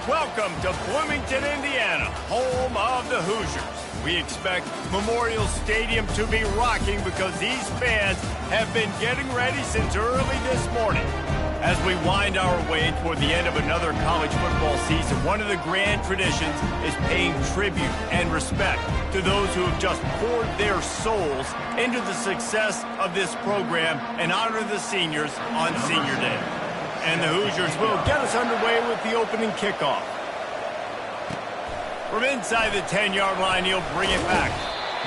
Welcome to Bloomington, Indiana, home of the Hoosiers. We expect Memorial Stadium to be rocking because these fans have been getting ready since early this morning. As we wind our way toward the end of another college football season, one of the grand traditions is paying tribute and respect to those who have just poured their souls into the success of this program and honor the seniors on Senior Day. And the Hoosiers will get us underway with the opening kickoff. From inside the 10-yard line, he'll bring it back.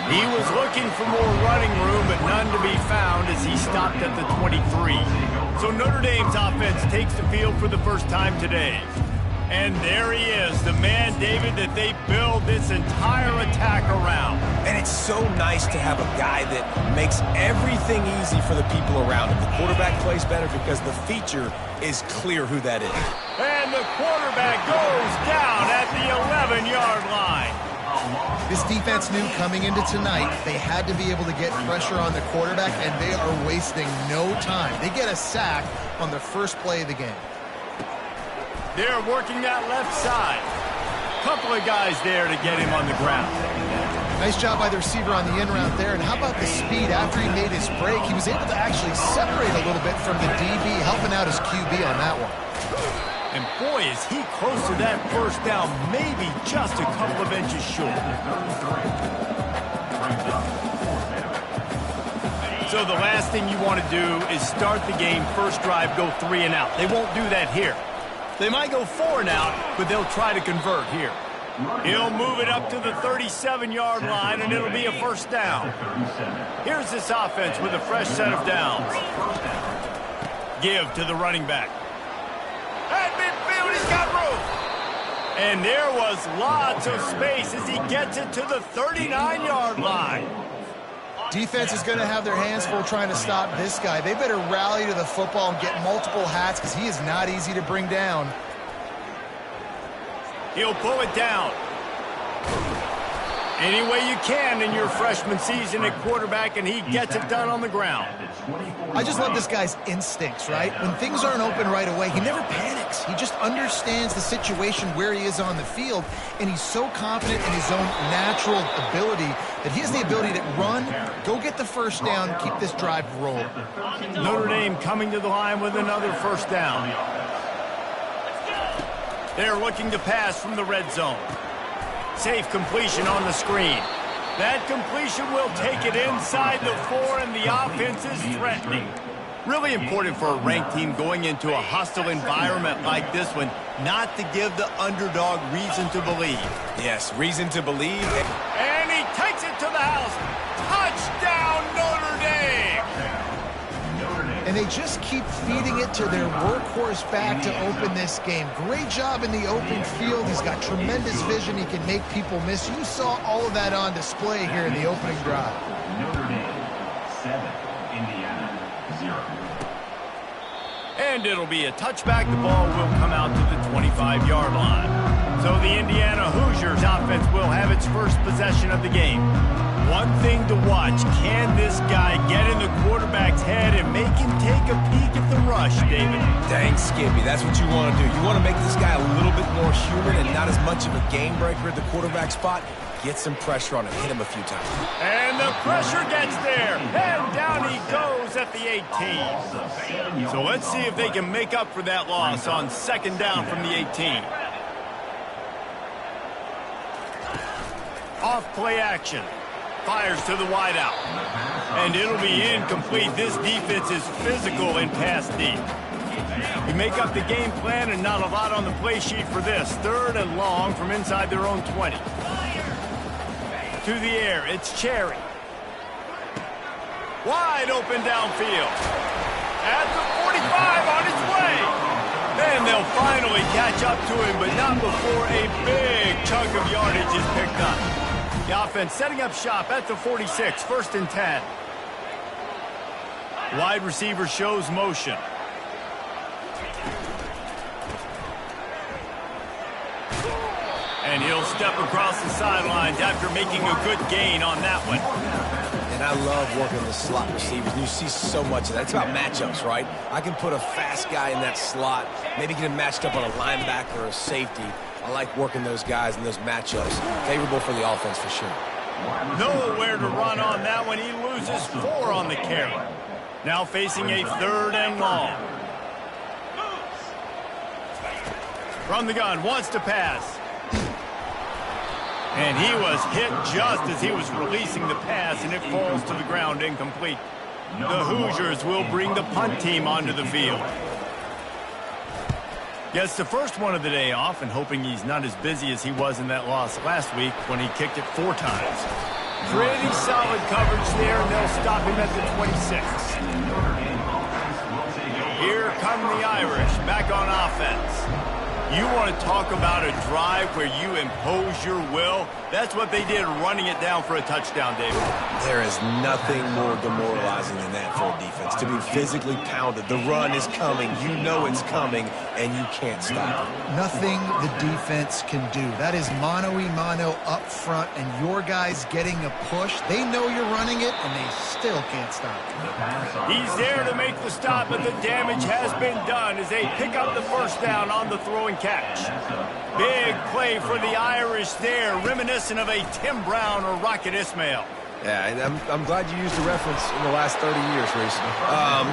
He was looking for more running room, but none to be found as he stopped at the 23. So Notre Dame's offense takes the field for the first time today. And there he is, the man, David, that they build this entire attack around. And it's so nice to have a guy that makes everything easy for the people around him. The quarterback plays better because the feature is clear who that is. And the quarterback goes down at the 11-yard line. This defense knew coming into tonight they had to be able to get pressure on the quarterback, and they are wasting no time. They get a sack on the first play of the game. They're working that left side. Couple of guys there to get him on the ground. Nice job by the receiver on the in route there. And how about the speed after he made his break? He was able to actually separate a little bit from the DB, helping out his QB on that one. And boy, is he close to that first down, maybe just a couple of inches short. So the last thing you want to do is start the game, first drive, go 3 and out. They won't do that here. They might go 4 and out, but they'll try to convert here. He'll move it up to the 37-yard line, and it'll be a first down. Here's this offense with a fresh set of downs. Give to the running back. At midfield, he's got room. And there was lots of space as he gets it to the 39-yard line. Defense is going to have their hands full trying to stop this guy. They better rally to the football and get multiple hats because he is not easy to bring down. He'll pull it down. Any way you can in your freshman season at quarterback, and he gets it done on the ground. I just love this guy's instincts, right? When things aren't open right away, he never panics. He just understands the situation where he is on the field, and he's so confident in his own natural ability that he has the ability to run, go get the first down, keep this drive rolling. Notre Dame coming to the line with another first down. They're looking to pass from the red zone. Safe completion on the screen. That completion will take it inside the 4, and the offense is threatening. Really important for a ranked team going into a hostile environment like this one, not to give the underdog reason to believe. Yes, reason to believe. And he takes it to the house. Touchdown, Notre Dame! And they just keep feeding it to their workhorse back to open this game. Great job in the open field. He's got tremendous vision. He can make people miss. You saw all of that on display here in the opening drive. Notre Dame 7, Indiana 0. And it'll be a touchback. The ball will come out to the 25-yard line. So the Indiana Hoosiers offense will have its first possession of the game. One thing to watch, can this guy get in the quarterback's head and make him take a peek at the rush, David? Dang, Skippy, that's what you want to do. You want to make this guy a little bit more human and not as much of a game breaker at the quarterback spot. Get some pressure on him, hit him a few times. And the pressure gets there, and down he goes at the 18. So let's see if they can make up for that loss on second down from the 18. Off play action. Fires to the wideout. And it'll be incomplete. This defense is physical in pass deep. We make up the game plan and not a lot on the play sheet for this. 3rd and long from inside their own 20. To the air, it's Cherry. Wide open downfield. At the 45 on its way. Then they'll finally catch up to him, but not before a big chunk of yardage is picked up. The offense setting up shop at the 46, 1st and 10. Wide receiver shows motion. And he'll step across the sidelines after making a good gain on that one. And I love working the slot receivers. You see so much of that. It's about matchups, right? I can put a fast guy in that slot, maybe get him matched up on a linebacker or a safety, I like working those guys in those matchups. Favorable for the offense for sure. Nowhere to run on that one. He loses 4 on the carry. Now facing a 3rd and long. From the gun, wants to pass. And he was hit just as he was releasing the pass, and it falls to the ground incomplete. The Hoosiers will bring the punt team onto the field. Gets the first one of the day off, and hoping he's not as busy as he was in that loss last week when he kicked it 4 times. Pretty solid coverage there, and they'll stop him at the 26. Here come the Irish back on offense. You want to talk about a drive where you impose your will? That's what they did, running it down for a touchdown, David. There is nothing more demoralizing than that for a defense, to be physically pounded. The run is coming. You know it's coming, and you can't stop it. Nothing the defense can do. That is mano-a-mano up front, and your guys getting a push. They know you're running it, and they still can't stop it. He's there to make the stop, but the damage has been done as they pick up the first down on the throwing catch. Big play for the Irish there, reminiscent of a Tim Brown or Rocket Ismail. Yeah, and I'm glad you used the reference in the last 30 years, Reese.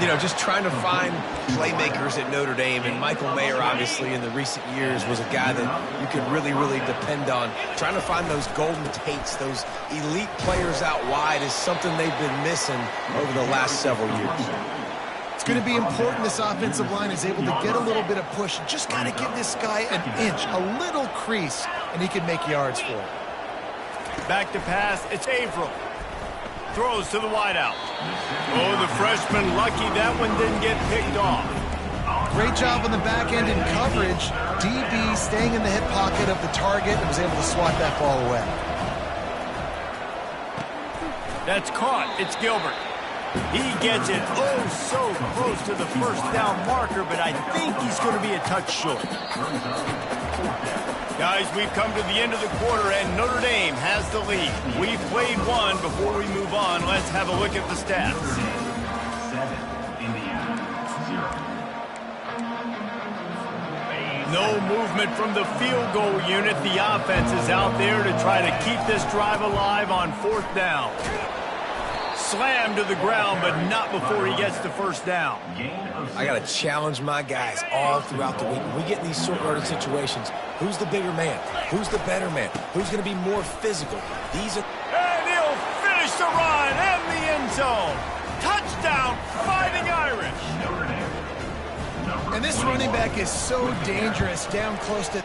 You know, just trying to find playmakers at Notre Dame, and Michael Mayer, obviously, in the recent years, was a guy that you could really, really depend on. Trying to find those golden Tates, those elite players out wide is something they've been missing over the last several years. It's going to be important this offensive line is able to get a little bit of push. Just got to give this guy an inch, a little crease, and he can make yards for it. Back to pass, it's Averill. Throws to the wideout. Oh, the freshman lucky that one didn't get picked off. Great job on the back end in coverage. DB staying in the hip pocket of the target and was able to swat that ball away. That's caught. It's Gilbert. He gets it so close to the first down marker, but I think he's going to be a touch short. Guys, we've come to the end of the quarter, and Notre Dame has the lead. We've played one. Before we move on, let's have a look at the stats. 7, Indiana, 0. No movement from the field goal unit. The offense is out there to try to keep this drive alive on 4th down. Slammed to the ground, but not before he gets the first down. I got to challenge my guys all throughout the week. When we get in these short-yarded situations, who's the bigger man? Who's the better man? Who's going to be more physical? These are... And he'll finish the run and the end zone. Touchdown, Fighting Irish. And this running back is so dangerous down close to...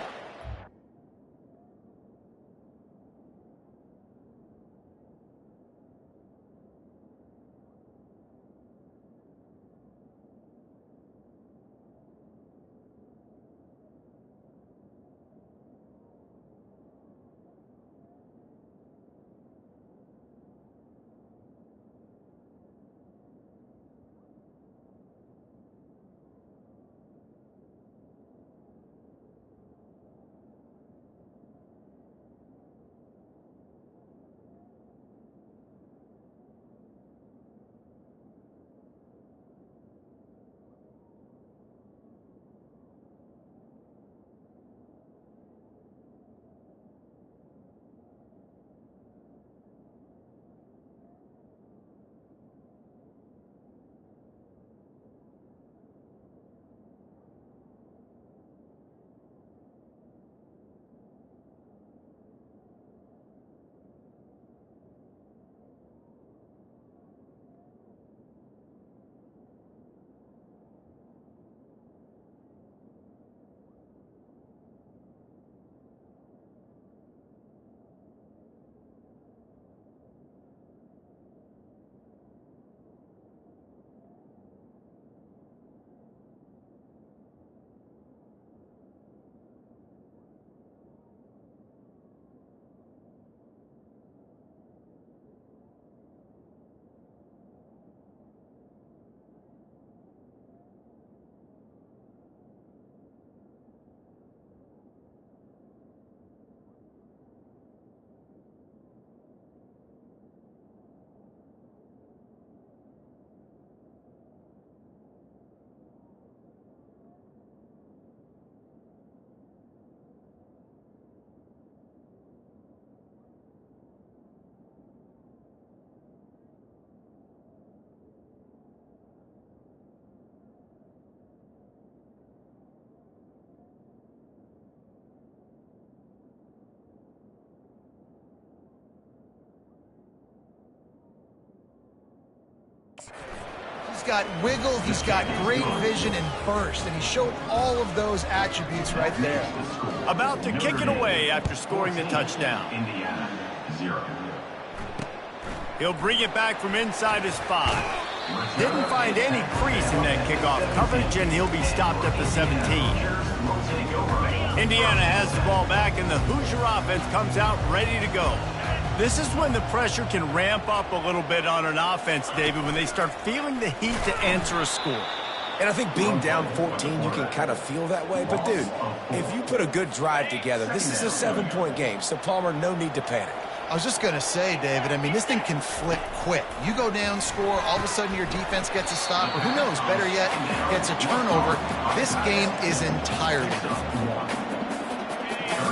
He's got wiggle, he's got great vision and burst, and he showed all of those attributes right there. About to kick it away after scoring the touchdown. Indiana, 0. He'll bring it back from inside his 5. Didn't find any crease in that kickoff coverage, and he'll be stopped at the 17. Indiana has the ball back, and the Hoosier offense comes out ready to go. This is when the pressure can ramp up a little bit on an offense, David, when they start feeling the heat to answer a score. And I think being down 14, you can kind of feel that way. But, dude, if you put a good drive together, this is a 7-point game, so, Palmer, no need to panic. I was just going to say, David, I mean, this thing can flip quick. You go down, score, all of a sudden your defense gets a stop, or who knows, better yet, gets a turnover. This game is entirely different.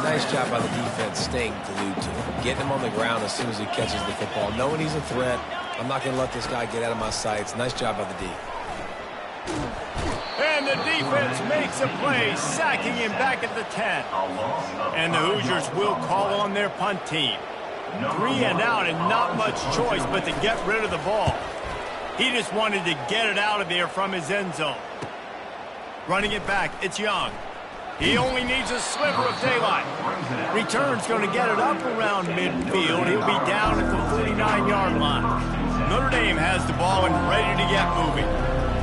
Nice job by the defense staying glued to him, getting him on the ground as soon as he catches the football, knowing he's a threat. I'm not going to let this guy get out of my sights. Nice job by the D. And the defense makes a play, sacking him back at the 10. And the Hoosiers will call on their punt team. 3 and out and not much choice but to get rid of the ball. He just wanted to get it out of there from his end zone. Running it back, it's Young. He only needs a sliver of daylight. Return's going to get it up around midfield. He'll be down at the 49-yard line. Notre Dame has the ball and ready to get moving.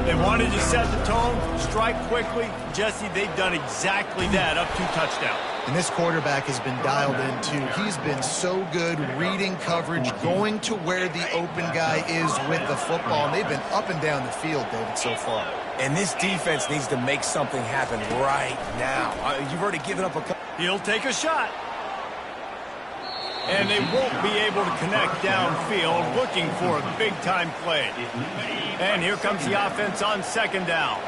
They wanted to set the tone, strike quickly. Jesse, they've done exactly that, up to touchdown. And this quarterback has been dialed in, too. He's been so good reading coverage, going to where the open guy is with the football. And they've been up and down the field, David, so far. And this defense needs to make something happen right now. You've already given up a couple. He'll take a shot. And they won't be able to connect downfield, looking for a big-time play. And here comes the offense on 2nd down.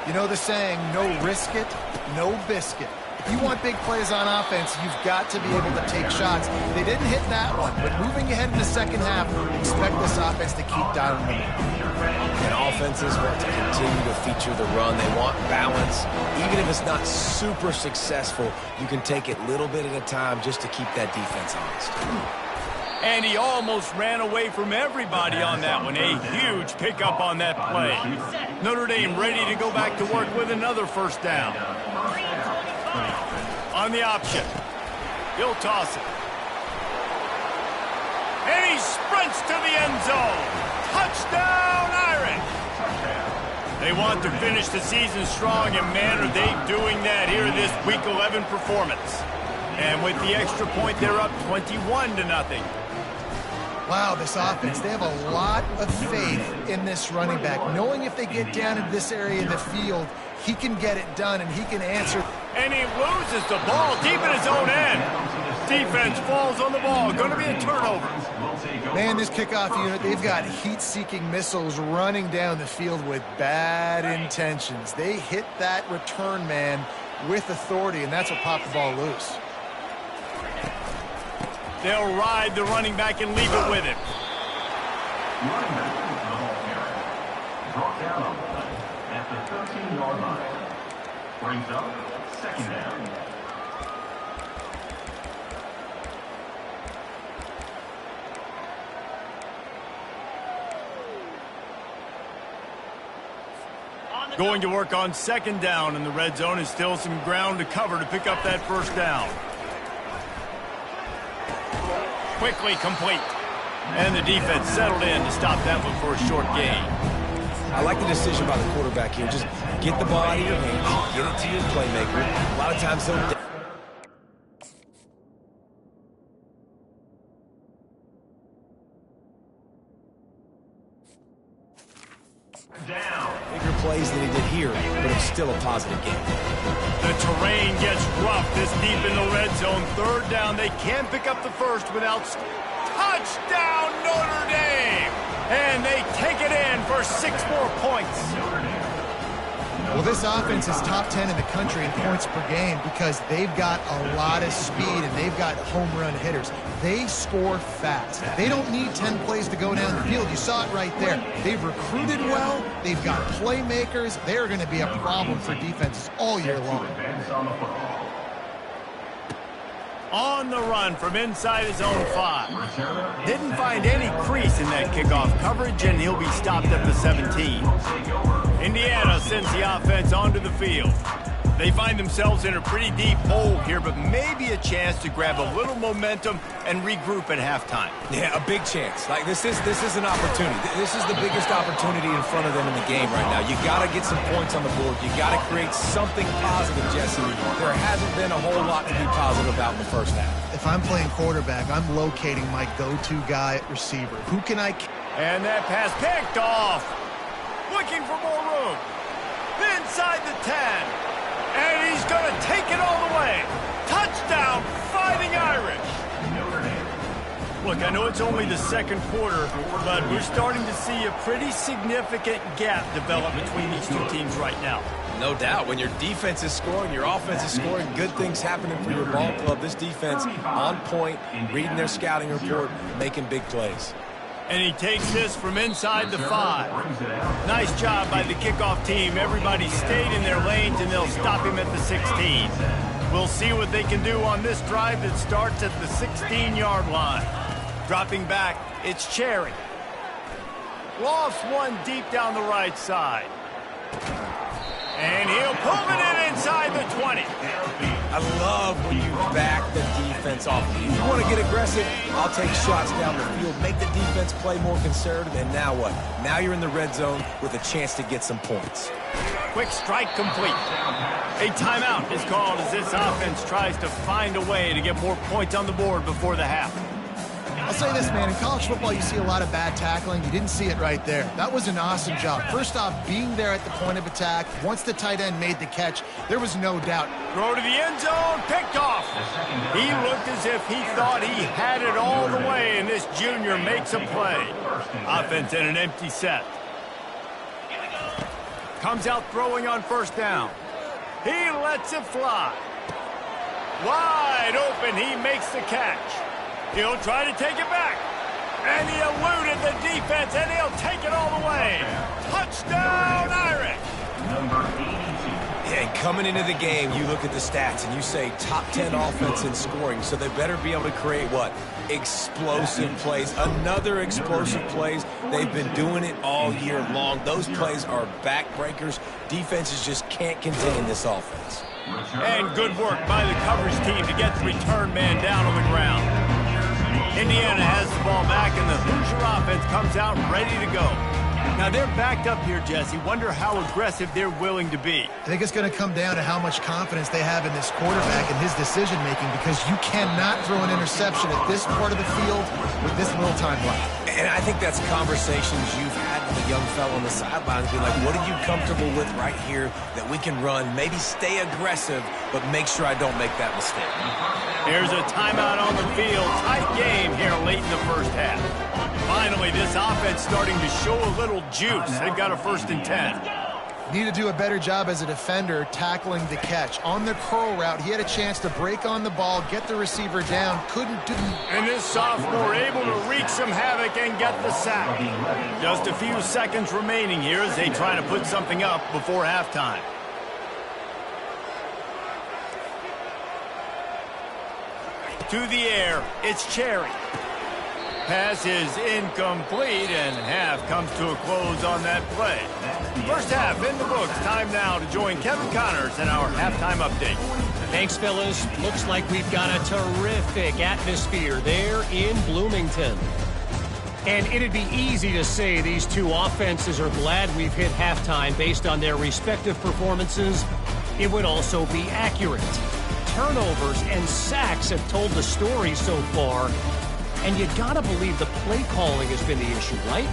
You know the saying, no risk it, no biscuit. If you want big plays on offense, you've got to be able to take shots. They didn't hit that one, but moving ahead in the second half, expect this offense to keep dialing in. And offenses want to continue to feature the run. They want balance. Even if it's not super successful, you can take it little bit at a time just to keep that defense honest. And he almost ran away from everybody on that one. A huge pickup on that play. Notre Dame ready to go back to work with another 1st down. On the option. He'll toss it. And he sprints to the end zone. Touchdown, Irish! They want to finish the season strong, and man, are they doing that here in this Week 11 performance. And with the extra point, they're up 21-0. Wow, this offense, they have a lot of faith in this running back, knowing if they get down in this area of the field, he can get it done and he can answer. And he loses the ball deep in his own end. Defense falls on the ball. Going to be a turnover. Man, this kickoff unit, they've got heat-seeking missiles running down the field with bad intentions. They hit that return man with authority, and that's what popped the ball loose. They'll ride the running back and leave it with him. Running back with the ball carrier. Brought down on the play at the 13-yard line. Brings up 2nd down. Going to work on 2nd down in the red zone, and still some ground to cover to pick up that 1st down. Quickly complete. And the defense settled in to stop that one for a short gain. I like the decision by the quarterback here. Just get the ball out of your hands, get it to your playmaker. A lot of times they'll... Bigger plays than he did here, but it's still a positive game. The terrain gets rough this deep in the red zone. 3rd down, they can't pick up the 1st without... Touchdown, Notre Dame! And they take it in for 6 more points. Well, this offense is top 10 in the country in points per game because they've got a lot of speed and they've got home run hitters. They score fast. They don't need 10 plays to go down the field. You saw it right there. They've recruited well. They've got playmakers. They're going to be a problem for defenses all year long. On the run from inside his own 5. Didn't find any crease in that kickoff coverage, and he'll be stopped at the 17. Indiana sends the offense onto the field. They find themselves in a pretty deep hole here, but maybe a chance to grab a little momentum and regroup at halftime. Yeah, a big chance. Like this is an opportunity. This is the biggest opportunity in front of them in the game right now. You got to get some points on the board. You got to create something positive, Jesse. There hasn't been a whole lot to be positive about in the first half. If I'm playing quarterback, I'm locating my go-to guy at receiver. Who can I... And that pass picked off. Looking for more room. Inside the 10. And he's going to take it all the way. Touchdown, Fighting Irish. Look, I know it's only the second quarter, but we're starting to see a pretty significant gap develop between these two teams right now. No doubt. When your defense is scoring, your offense is scoring, good things happening for your ball club. This defense on point, reading their scouting report, making big plays. And he takes this from inside the 5. Nice job by the kickoff team. Everybody stayed in their lanes, and they'll stop him at the 16. We'll see what they can do on this drive that starts at the 16-yard line. Dropping back, it's Cherry. Lost one deep down the right side. And he'll pull it in inside the 20. I love when you back the defense off. If you want to get aggressive, I'll take shots down the field, make the defense play more conservative, and now what? Now you're in the red zone with a chance to get some points. Quick strike complete. A timeout is called as this offense tries to find a way to get more points on the board before the half. I'll say this, man. In college football, you see a lot of bad tackling. You didn't see it right there. That was an awesome job. First off, being there at the point of attack. Once the tight end made the catch, there was no doubt. Throw to the end zone, picked off. He looked as if he thought he had it all the way, and this junior makes a play. Offense in an empty set. Comes out throwing on first down. He lets it fly. Wide open, he makes the catch. He'll try to take it back. And he eluded the defense, and he'll take it all the way. Touchdown, Irish! Number 82. And coming into the game, you look at the stats and you say top 10 offense in scoring, so they better be able to create what? Explosive plays. Another explosive plays. They've been doing it all year long. Those plays are backbreakers. Defenses just can't contain this offense. And good work by the coverage team to get the return man down on the ground. Indiana has the ball back, and the Hoosier offense comes out ready to go. Now, they're backed up here, Jesse. Wonder how aggressive they're willing to be. I think it's going to come down to how much confidence they have in this quarterback and his decision-making, because you cannot throw an interception at this part of the field with this little time left. And I think that's conversations you've had with a young fellow on the sidelines, being like, what are you comfortable with right here that we can run? Maybe stay aggressive, but make sure I don't make that mistake. Here's a timeout on the field. Tight game here late in the first half. Finally, this offense starting to show a little juice. They've got a 1st and 10. Need to do a better job as a defender tackling the catch. On the curl route, he had a chance to break on the ball, get the receiver down, couldn't do. And this sophomore able to wreak some havoc and get the sack. Just a few seconds remaining here as they try to put something up before halftime. To the air, it's Cherry. Pass is incomplete, and half comes to a close on that play. First half in the books. Time now to join Kevin Connors in our halftime update. Thanks, fellas. Looks like we've got a terrific atmosphere there in Bloomington. And it'd be easy to say these two offenses are glad we've hit halftime based on their respective performances. It would also be accurate. Turnovers and sacks have told the story so far. And you gotta believe the play calling has been the issue, right?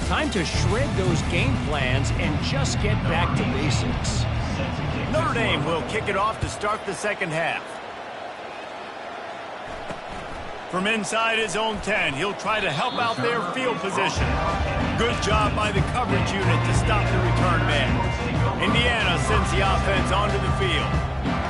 Time to shred those game plans and just get back to basics. Notre Dame will kick it off to start the second half. From inside his own 10, he'll try to help out their field position. Good job by the coverage unit to stop the return man. Indiana sends the offense onto the field.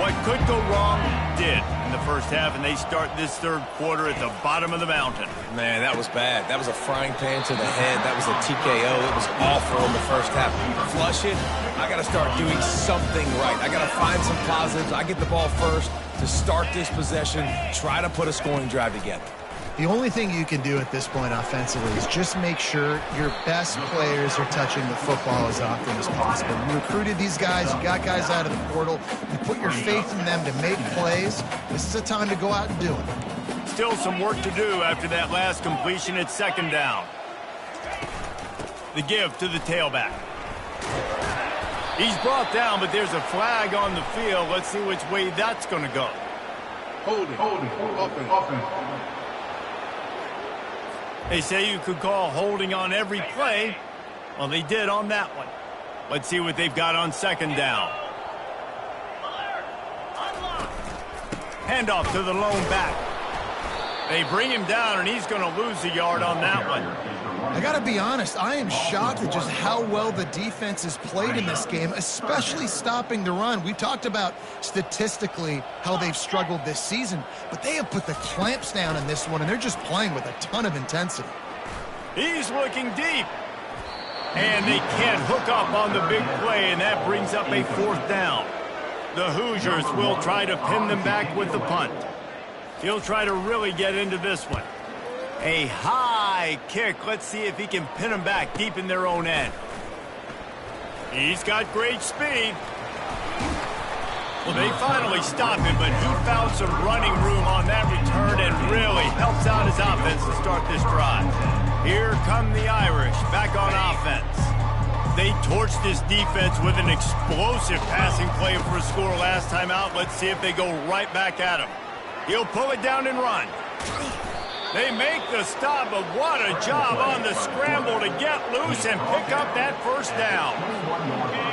What could go wrong, did. in the first half, and they start this third quarter at the bottom of the mountain. Man, that was bad. That was a frying pan to the head. That was a TKO. It was awful in the first half. Flush it. I got to start doing something right. I got to find some positives. I get the ball first to start this possession, try to put a scoring drive together. The only thing you can do at this point offensively is just make sure your best players are touching the football as often as possible. You recruited these guys, you got guys out of the portal, you put your faith in them to make plays. This is a time to go out and do it. Still some work to do after that last completion at second down. The give to the tailback. He's brought down, but there's a flag on the field. Let's see which way that's going to go. Holding, offense. They say you could call holding on every play. Well, they did on that one. Let's see what they've got on second down. Handoff to the lone back. They bring him down, and he's going to lose a yard on that one. I got to be honest, I am shocked at just how well the defense has played in this game, especially stopping the run. We talked about statistically how they've struggled this season, but they have put the clamps down in this one, and they're just playing with a ton of intensity. He's looking deep. And they can't hook up on the big play, and that brings up a fourth down. The Hoosiers will try to pin them back with the punt. He'll try to really get into this one. A high kick. Let's see if he can pin them back deep in their own end. He's got great speed. Well, they finally stopped him, but he found some running room on that return and really helps out his offense to start this drive. Here come the Irish back on offense. They torched this defense with an explosive passing play for a score last time out. Let's see if they go right back at him. He'll pull it down and run. They make the stop, but what a job on the scramble to get loose and pick up that first down.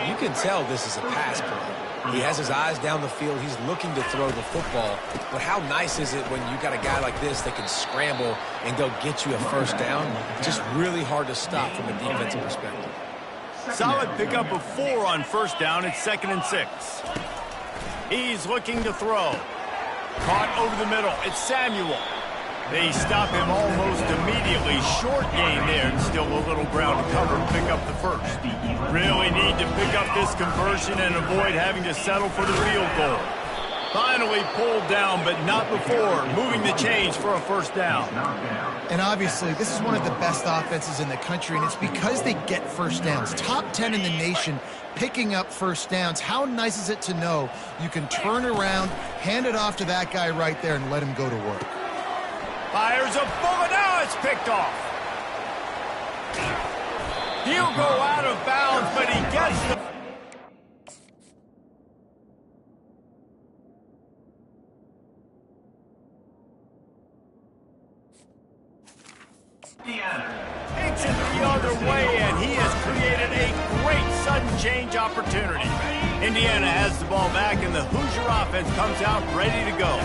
You can tell this is a pass play. He has his eyes down the field. He's looking to throw the football. But how nice is it when you got a guy like this that can scramble and go get you a first down? Just really hard to stop from a defensive perspective. Solid pickup of 4 on first down. It's 2nd and 6. He's looking to throw. Caught over the middle. It's Samuel. They stop him almost immediately. Short gain there, and still a little ground to cover and pick up the first. Really need to pick up this conversion and avoid having to settle for the field goal. Finally pulled down, but not before moving the chains for a first down. And obviously, this is one of the best offenses in the country, and it's because they get first downs. Top 10 in the nation picking up first downs. How nice is it to know you can turn around, hand it off to that guy right there, and let him go to work. Fires a bullet. Now it's picked off. He'll go out of bounds, but he gets the... Takes it the other way, and he has created a great sudden change opportunity. Indiana has the ball back, and the Hoosier offense comes out ready to go.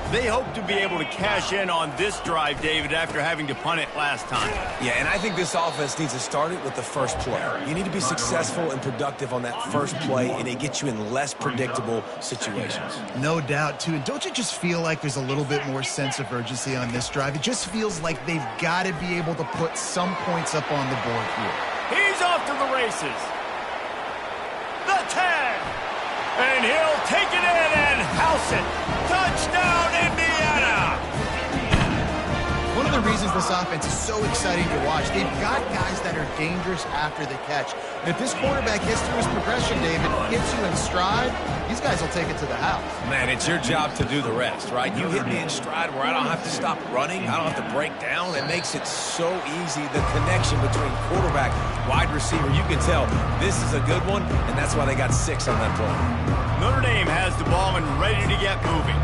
They hope to be able to cash in on this drive, David, after having to punt it last time. Yeah, and I think this offense needs to start it with the first play. You need to be successful and productive on that first play, and it gets you in less predictable situations. No doubt, too. And don't you just feel like there's a little bit more sense of urgency on this drive? It just feels like they've got to be able to put some points up on the board here. He's off to the races. The 10. And he'll take it in and house it. Touchdown, Indiana! One of the reasons this offense is so exciting to watch, they've got guys that are dangerous after the catch. And if this quarterback hits through his progression, David, hits you in stride, these guys will take it to the house. Man, it's your job to do the rest, right? You hit me in stride where I don't have to stop running. I don't have to break down. It makes it so easy. The connection between quarterback, wide receiver, you can tell this is a good one, and that's why they got 6 on that play. Notre Dame has the ball and ready to get moving.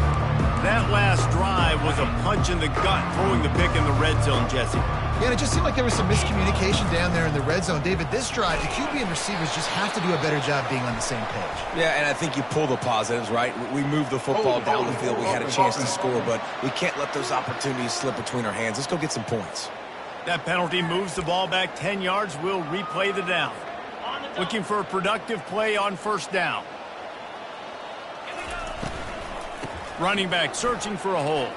That last drive was a punch in the gut, throwing the pick in the red zone, Jesse. Yeah, and it just seemed like there was some miscommunication down there in the red zone. David, this drive, the QB and receivers just have to do a better job being on the same page. Yeah, and I think you pull the positives, right? We moved the football down the field. We had a chance to score, but we can't let those opportunities slip between our hands. Let's go get some points. That penalty moves the ball back 10 yards. We'll replay the down. Looking for a productive play on first down. Running back searching for a hole.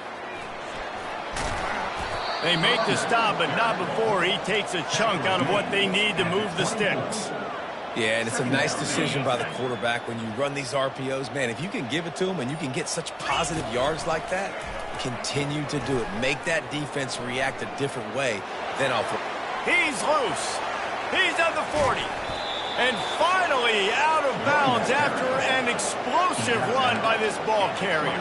They make the stop, but not before he takes a chunk out of what they need to move the sticks. Yeah, and it's a nice decision by the quarterback when you run these RPOs. Man, if you can give it to them and you can get such positive yards like that, continue to do it. Make that defense react a different way than off. He's loose. He's at the 40. And finally out of bounds after an explosive run by this ball carrier.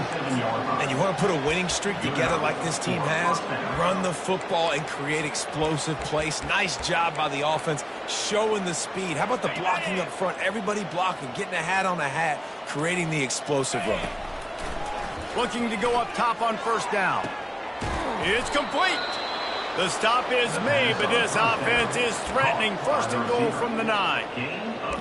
And you want to put a winning streak together like this team has? Run the football and create explosive plays. Nice job by the offense, showing the speed. How about the blocking up front? Everybody blocking, getting a hat on a hat, creating the explosive run. Looking to go up top on first down. It's complete. The stop is made, but this offense is threatening first and goal from the 9.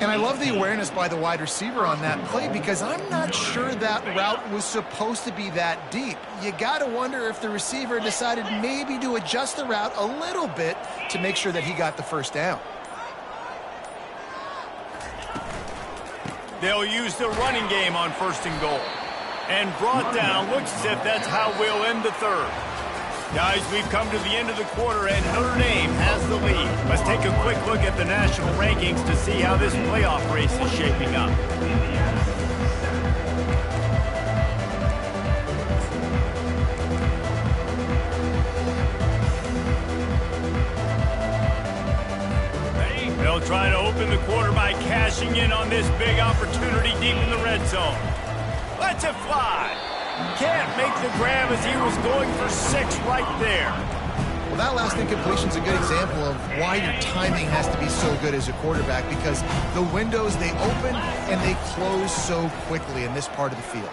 And I love the awareness by the wide receiver on that play because I'm not sure that route was supposed to be that deep. You got to wonder if the receiver decided maybe to adjust the route a little bit to make sure that he got the first down. They'll use the running game on first and goal. And brought down, looks as if that's how we'll end the third. Guys, we've come to the end of the quarter, and Notre Dame has the lead. Let's take a quick look at the national rankings to see how this playoff race is shaping up. They'll try to open the quarter by cashing in on this big opportunity deep in the red zone. Let's it fly. Can't make the grab as he was going for 6 right there. Well, that last incompletion is a good example of why your timing has to be so good as a quarterback because the windows, they open and they close so quickly in this part of the field.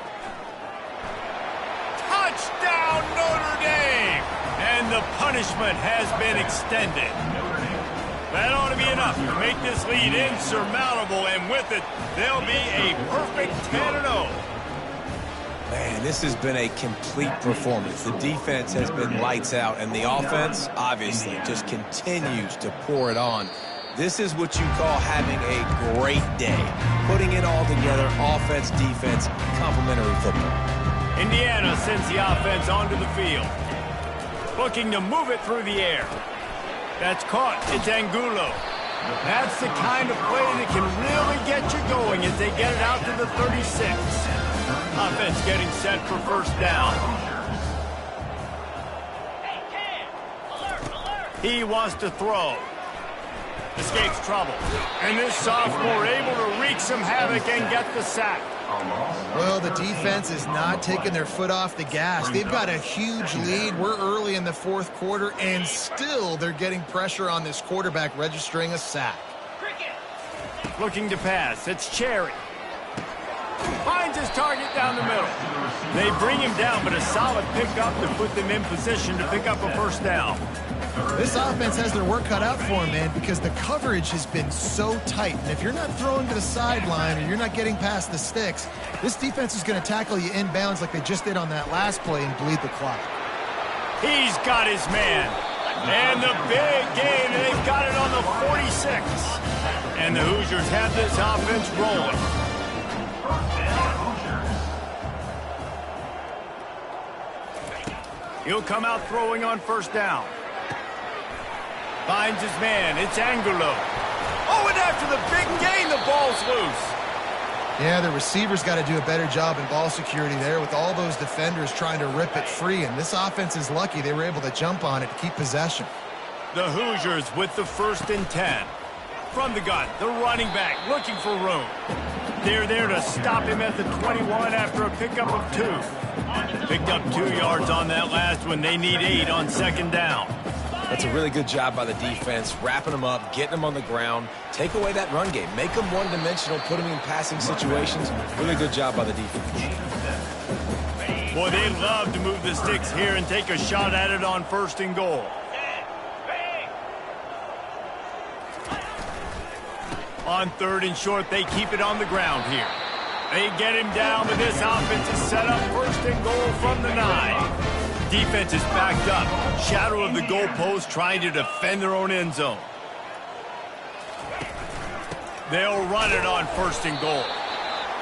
Touchdown, Notre Dame! And the punishment has been extended. That ought to be enough to make this lead insurmountable, and with it, they'll be a perfect 10-0. Man, this has been a complete performance. The defense has been lights out, and the offense, obviously, just continues to pour it on. This is what you call having a great day. Putting it all together, offense, defense, complementary football. Indiana sends the offense onto the field. Looking to move it through the air. That's caught. It's Angulo. That's the kind of play that can really get you going as they get it out to the 36. Offense getting set for first down. He wants to throw. Escapes trouble. And this sophomore able to wreak some havoc and get the sack. Well, the defense is not taking their foot off the gas. They've got a huge lead. We're early in the fourth quarter, and still they're getting pressure on this quarterback, registering a sack. Looking to pass. It's Cherry. Finds his target down the middle. They bring him down, but a solid pickup to put them in position to pick up a first down. This offense has their work cut out for them, man, because the coverage has been so tight. And if you're not throwing to the sideline or you're not getting past the sticks, this defense is going to tackle you inbounds like they just did on that last play and bleed the clock. He's got his man. And the big gain, they've got it on the 46. And the Hoosiers have this offense rolling. He'll come out throwing on first down. Finds his man. It's Angulo. Oh, and after the big gain, the ball's loose. Yeah, the receivers got to do a better job in ball security there with all those defenders trying to rip it free. And this offense is lucky they were able to jump on it to keep possession. The Hoosiers with the 1st and 10. From the gun, the running back looking for room. They're there to stop him at the 21 after a pickup of 2. Picked up 2 yards on that last one. They need 8 on second down. That's a really good job by the defense, wrapping them up, getting them on the ground, take away that run game, make them one-dimensional, put them in passing situations. Really good job by the defense. Boy, they love to move the sticks here and take a shot at it on 1st and goal. On 3rd and short, they keep it on the ground here. They get him down, but this offense is set up 1st and goal from the 9. Defense is backed up. Shadow of the goalpost trying to defend their own end zone. They'll run it on 1st and goal.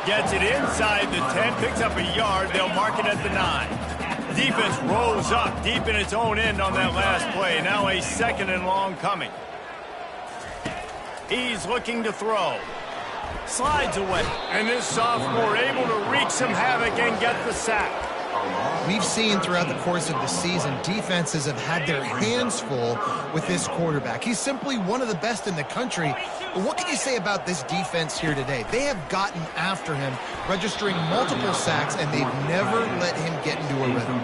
Gets it inside the 10, picks up a yard. They'll mark it at the 9. Defense rolls up deep in its own end on that last play. Now a 2nd and long coming. He's looking to throw. Slides away. And this sophomore able to wreak some havoc and get the sack. We've seen throughout the course of the season, defenses have had their hands full with this quarterback. He's simply one of the best in the country. But what can you say about this defense here today? They have gotten after him, registering multiple sacks, and they've never let him get into a rhythm.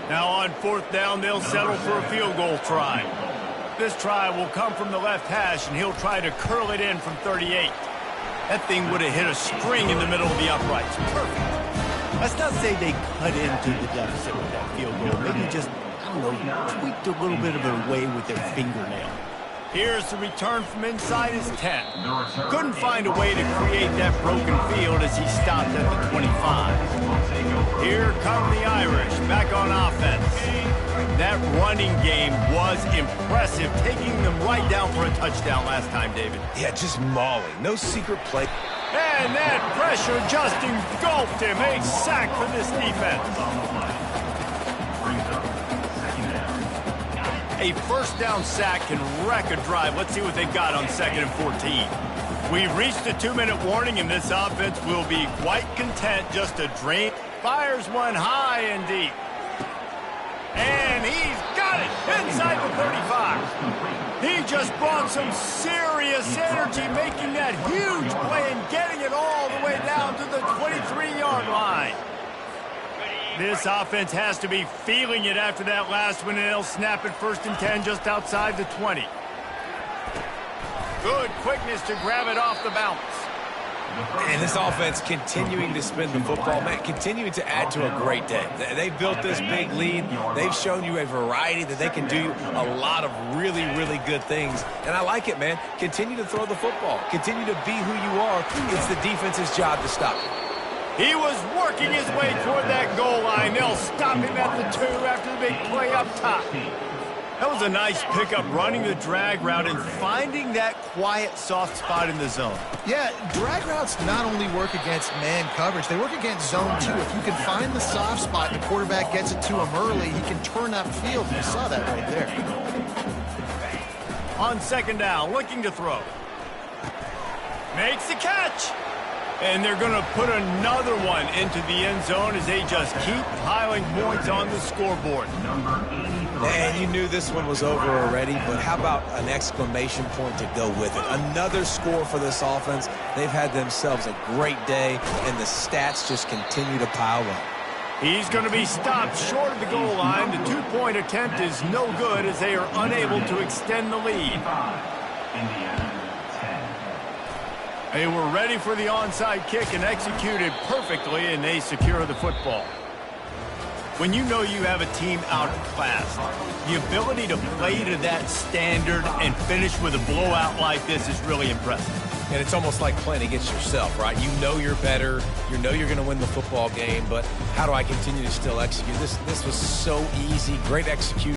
Now on 4th down, they'll settle for a field goal try. This try will come from the left hash, and he'll try to curl it in from 38. That thing would have hit a string in the middle of the uprights. Perfect. Let's not say they cut into the deficit with that field goal. Maybe just, I don't know, tweaked a little bit of their way with their fingernail. Here's the return from inside his 10. Couldn't find a way to create that broken field as he stopped at the 25. Here come the Irish back on offense. That running game was impressive, taking them right down for a touchdown last time, David. Yeah, just mauling. No secret play. And that pressure just engulfed him. A sack for this defense. A 1st down sack can wreck a drive. Let's see what they've got on 2nd and 14. We've reached the 2-minute warning, and this offense will be quite content just to drain. Fires one high and deep. And he's got it inside the 35. He just brought some serious energy, making that huge play and getting it all the way down to the 23-yard line. This offense has to be feeling it after that last one, and they'll snap it 1st and 10 just outside the 20. Good quickness to grab it off the bounce. And this offense continuing to spin the football, man, continuing to add to a great day. They've built this big lead. They've shown you a variety that they can do a lot of really, really good things. And I like it, man. Continue to throw the football. Continue to be who you are. It's the defense's job to stop it. He was working his way toward that goal line. They'll stop him at the 2 after the big play up top. That was a nice pickup, running the drag route and finding that quiet, soft spot in the zone. Yeah, drag routes not only work against man coverage, they work against zone too. If you can find the soft spot and the quarterback gets it to him early, he can turn up field. You saw that right there. On 2nd down, looking to throw. Makes the catch. And they're going to put another one into the end zone as they just keep piling points on the scoreboard. Man, you knew this one was over already, but how about an exclamation point to go with it? Another score for this offense. They've had themselves a great day, and the stats just continue to pile up. He's going to be stopped short of the goal line. The 2-point attempt is no good as they are unable to extend the lead. They were ready for the onside kick and executed perfectly, and they secure the football. When you know you have a team out of class, the ability to play to that standard and finish with a blowout like this is really impressive. And it's almost like playing against yourself, right? You know you're better. You know you're going to win the football game, but how do I continue to still execute? This was so easy. Great execution.